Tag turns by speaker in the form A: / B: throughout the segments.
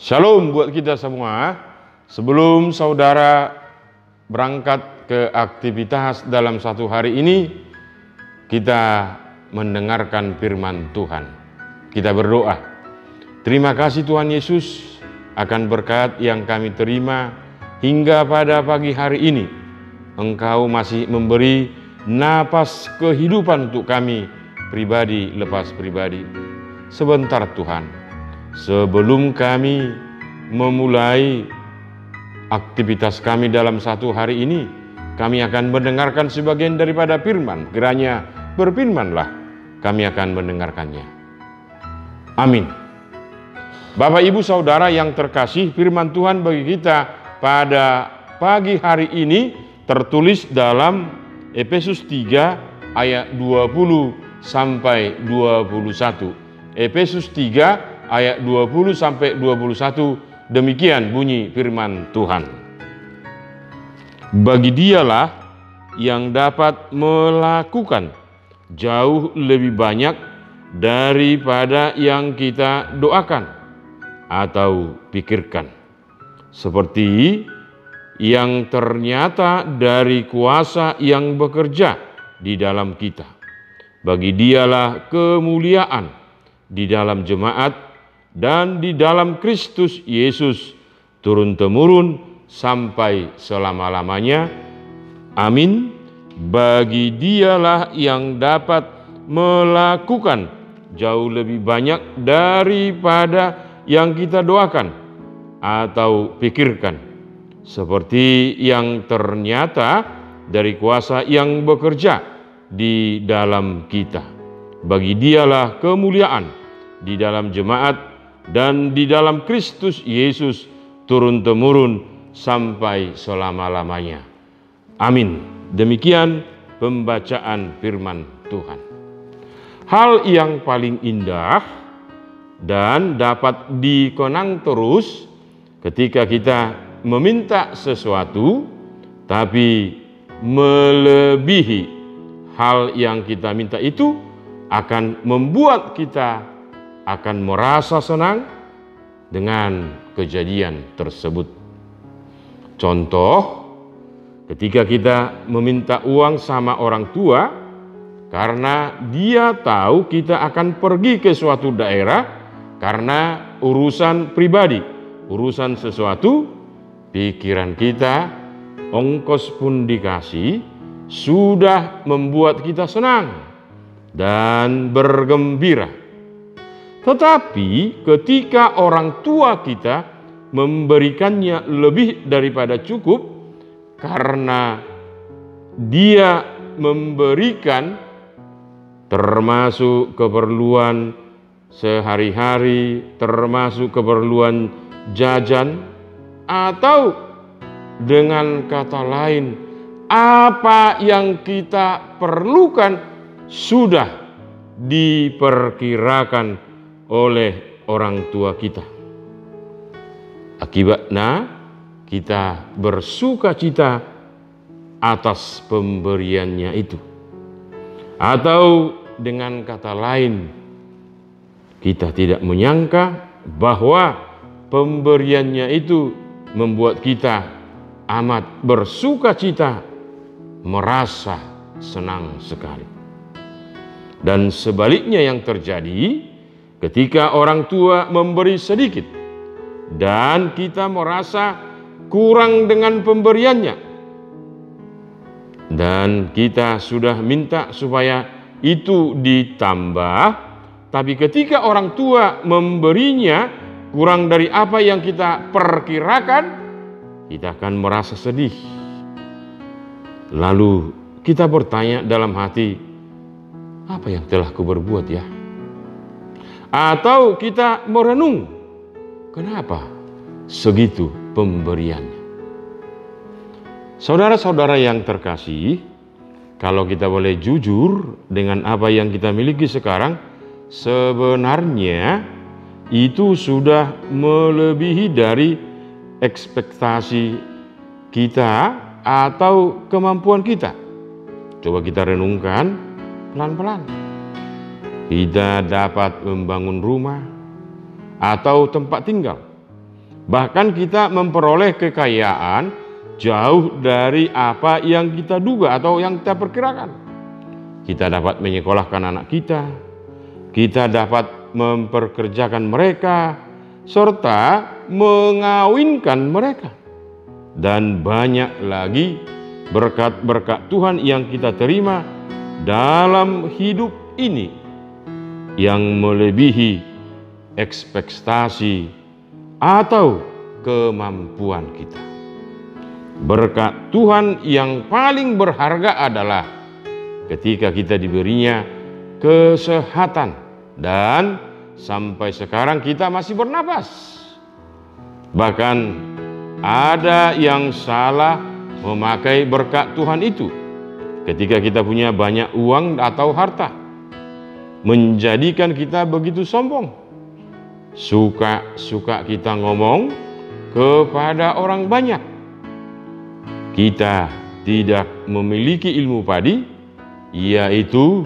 A: Shalom buat kita semua. Sebelum saudara berangkat ke aktivitas dalam satu hari ini, kita mendengarkan firman Tuhan. Kita berdoa. Terima kasih Tuhan Yesus akan berkat yang kami terima hingga pada pagi hari ini. Engkau masih memberi napas kehidupan untuk kami pribadi lepas pribadi. Sebentar Tuhan. Sebelum kami memulai aktivitas kami dalam satu hari ini, kami akan mendengarkan sebagian daripada firman. Kiranya berfirmanlah, kami akan mendengarkannya. Amin. Bapak Ibu Saudara yang terkasih, firman Tuhan bagi kita pada pagi hari ini tertulis dalam Efesus 3 ayat 20 sampai 21. Efesus 3 ayat 20 sampai 21, demikian bunyi firman Tuhan. Bagi Dialah yang dapat melakukan jauh lebih banyak daripada yang kita doakan atau pikirkan, seperti yang ternyata dari kuasa yang bekerja di dalam kita. Bagi Dialah kemuliaan di dalam jemaat dan di dalam Kristus Yesus turun-temurun sampai selama-lamanya. Amin. Bagi Dialah yang dapat melakukan jauh lebih banyak daripada yang kita doakan atau pikirkan, seperti yang ternyata dari kuasa yang bekerja di dalam kita. Bagi Dialah kemuliaan di dalam jemaat dan di dalam Kristus Yesus turun-temurun sampai selama-lamanya. Amin. Demikian pembacaan firman Tuhan. Hal yang paling indah dan dapat dikenang terus ketika kita meminta sesuatu, tapi melebihi hal yang kita minta itu akan membuat kita akan merasa senang dengan kejadian tersebut. Contoh, ketika kita meminta uang sama orang tua karena dia tahu kita akan pergi ke suatu daerah karena urusan pribadi, urusan sesuatu, pikiran kita, ongkos pun dikasih, sudah membuat kita senang dan bergembira. Tetapi ketika orang tua kita memberikannya lebih daripada cukup, karena dia memberikan termasuk keperluan sehari-hari, termasuk keperluan jajan, atau dengan kata lain, apa yang kita perlukan sudah diperkirakan oleh orang tua kita. Akibatnya kita bersuka cita atas pemberiannya itu. Atau dengan kata lain, kita tidak menyangka bahwa pemberiannya itu membuat kita amat bersuka cita, merasa senang sekali. Dan sebaliknya yang terjadi ketika orang tua memberi sedikit dan kita merasa kurang dengan pemberiannya, dan kita sudah minta supaya itu ditambah, tapi ketika orang tua memberinya kurang dari apa yang kita perkirakan, kita akan merasa sedih. Lalu kita bertanya dalam hati, apa yang telah kuberbuat ya? Atau kita merenung, kenapa segitu pemberiannya? Saudara-saudara yang terkasih, kalau kita boleh jujur dengan apa yang kita miliki sekarang, sebenarnya itu sudah melebihi dari ekspektasi kita atau kemampuan kita. Coba kita renungkan pelan-pelan. Kita dapat membangun rumah atau tempat tinggal, Bahkan kita memperoleh kekayaan jauh dari apa yang kita duga atau yang kita perkirakan. Kita dapat menyekolahkan anak kita dapat memperkerjakan mereka, serta mengawinkan mereka. Dan banyak lagi berkat-berkat Tuhan yang kita terima dalam hidup ini yang melebihi ekspektasi atau kemampuan kita. Berkat Tuhan yang paling berharga adalah ketika kita diberinya kesehatan dan sampai sekarang kita masih bernapas. Bahkan ada yang salah memakai berkat Tuhan itu ketika kita punya banyak uang atau harta, menjadikan kita begitu sombong. Suka kita ngomong kepada orang banyak. Kita tidak memiliki ilmu padi, yaitu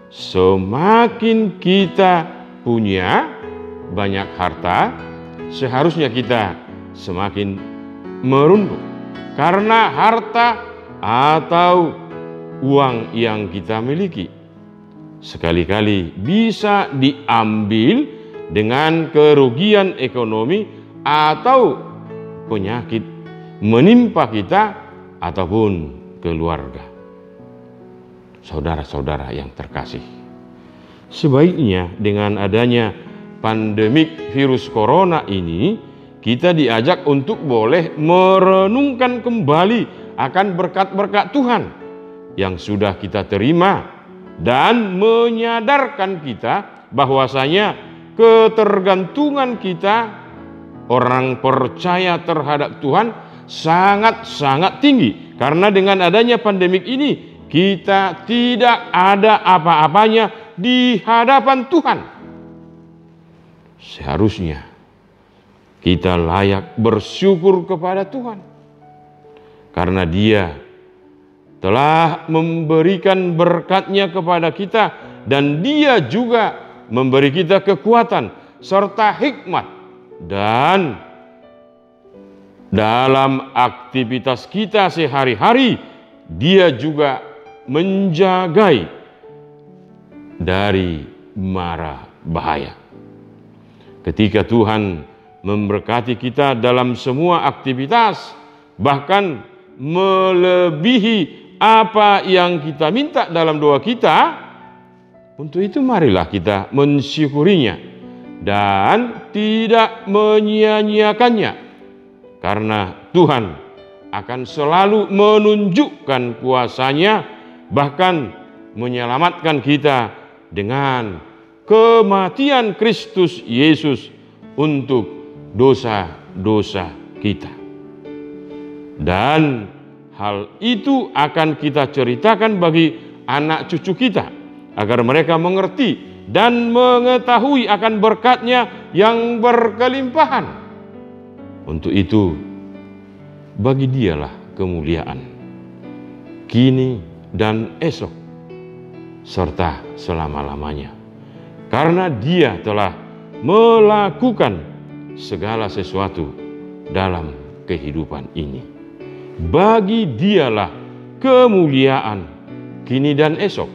A: semakin kita punya banyak harta, seharusnya kita semakin merunduk. Karena harta atau uang yang kita miliki sekali-kali bisa diambil dengan kerugian ekonomi atau penyakit menimpa kita ataupun keluarga. Saudara-saudara yang terkasih, sebaiknya dengan adanya pandemik virus corona ini, kita diajak untuk boleh merenungkan kembali akan berkat-berkat Tuhan yang sudah kita terima dan menyadarkan kita bahwasanya ketergantungan kita orang percaya terhadap Tuhan sangat-sangat tinggi. Karena dengan adanya pandemik ini kita tidak ada apa-apanya di hadapan Tuhan. Seharusnya kita layak bersyukur kepada Tuhan karena Dia telah memberikan berkat-Nya kepada kita dan Dia juga memberi kita kekuatan serta hikmat, dan dalam aktivitas kita sehari-hari Dia juga menjagai dari mara bahaya. Ketika Tuhan memberkati kita dalam semua aktivitas, bahkan melebihi apa yang kita minta dalam doa kita, untuk itu marilah kita mensyukurinya dan tidak menyia-nyiakannya. Karena Tuhan akan selalu menunjukkan kuasa-Nya, bahkan menyelamatkan kita dengan kematian Kristus Yesus untuk dosa-dosa kita. Dan hal itu akan kita ceritakan bagi anak cucu kita, agar mereka mengerti dan mengetahui akan berkat-Nya yang berkelimpahan. Untuk itu, bagi Dialah kemuliaan kini dan esok serta selama-lamanya. Karena Dia telah melakukan segala sesuatu dalam kehidupan ini. Bagi Dialah kemuliaan kini dan esok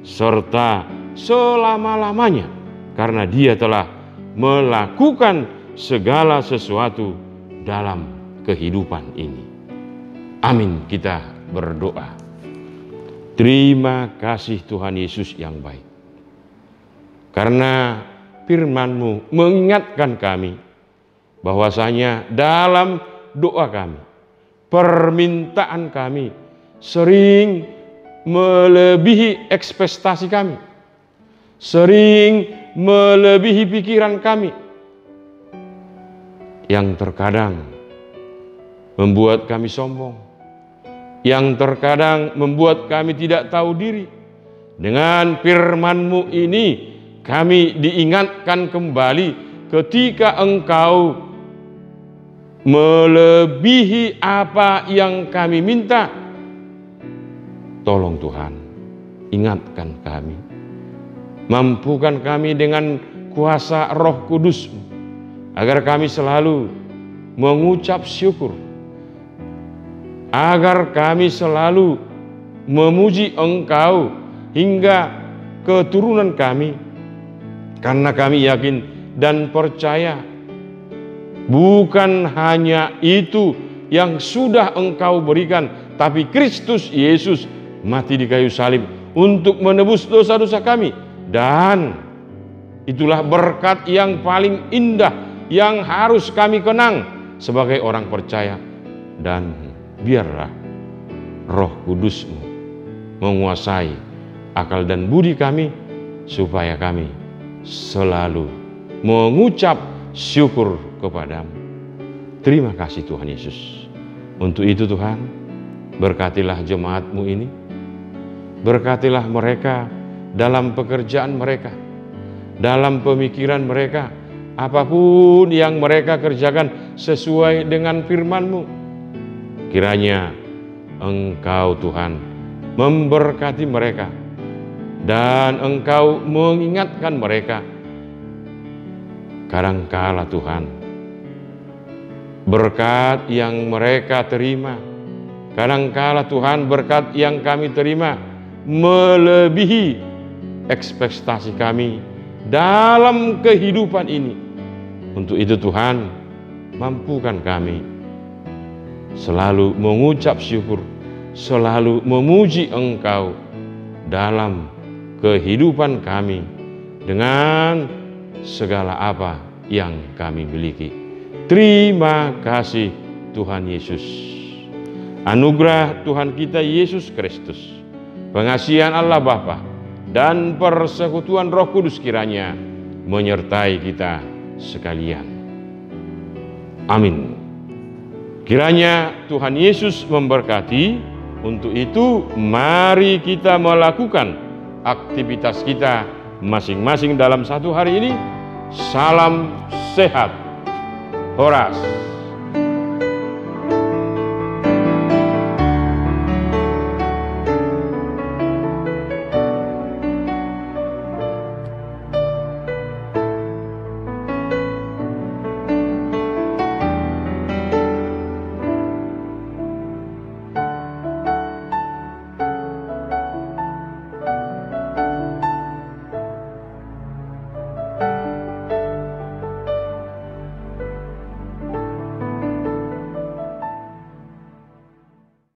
A: serta selama-lamanya, karena Dia telah melakukan segala sesuatu dalam kehidupan ini. Amin. Kita berdoa. Terima kasih Tuhan Yesus yang baik, karena firman-Mu mengingatkan kami bahwasanya dalam doa kami, permintaan kami sering melebihi ekspektasi kami, sering melebihi pikiran kami, yang terkadang membuat kami sombong, yang terkadang membuat kami tidak tahu diri. Dengan firman-Mu ini kami diingatkan kembali ketika Engkau melebihi apa yang kami minta. Tolong Tuhan, ingatkan kami, mampukan kami dengan kuasa Roh Kudus-Mu, agar kami selalu mengucap syukur, agar kami selalu memuji Engkau hingga keturunan kami, karena kami yakin dan percaya bukan hanya itu yang sudah Engkau berikan, tapi Kristus Yesus mati di kayu salib untuk menebus dosa-dosa kami. Dan itulah berkat yang paling indah yang harus kami kenang sebagai orang percaya. Dan biarlah Roh Kudus-Mu menguasai akal dan budi kami, supaya kami selalu mengucap syukur kepadamu. Terima kasih Tuhan Yesus. Untuk itu Tuhan, berkatilah jemaat-Mu ini, berkatilah mereka dalam pekerjaan mereka, dalam pemikiran mereka, apapun yang mereka kerjakan sesuai dengan firman-Mu. Kiranya Engkau Tuhan memberkati mereka, dan Engkau mengingatkan mereka. Kadangkala Tuhan, berkat yang mereka terima, kadangkala Tuhan berkat yang kami terima melebihi ekspektasi kami dalam kehidupan ini. Untuk itu Tuhan, mampukan kami selalu mengucap syukur, selalu memuji Engkau dalam kehidupan kami dengan segala apa yang kami miliki. Terima kasih Tuhan Yesus. Anugerah Tuhan kita Yesus Kristus, pengasihan Allah Bapa, dan persekutuan Roh Kudus kiranya menyertai kita sekalian. Amin. Kiranya Tuhan Yesus memberkati. Untuk itu mari kita melakukan aktivitas kita masing-masing dalam satu hari ini. Salam sehat. Horas.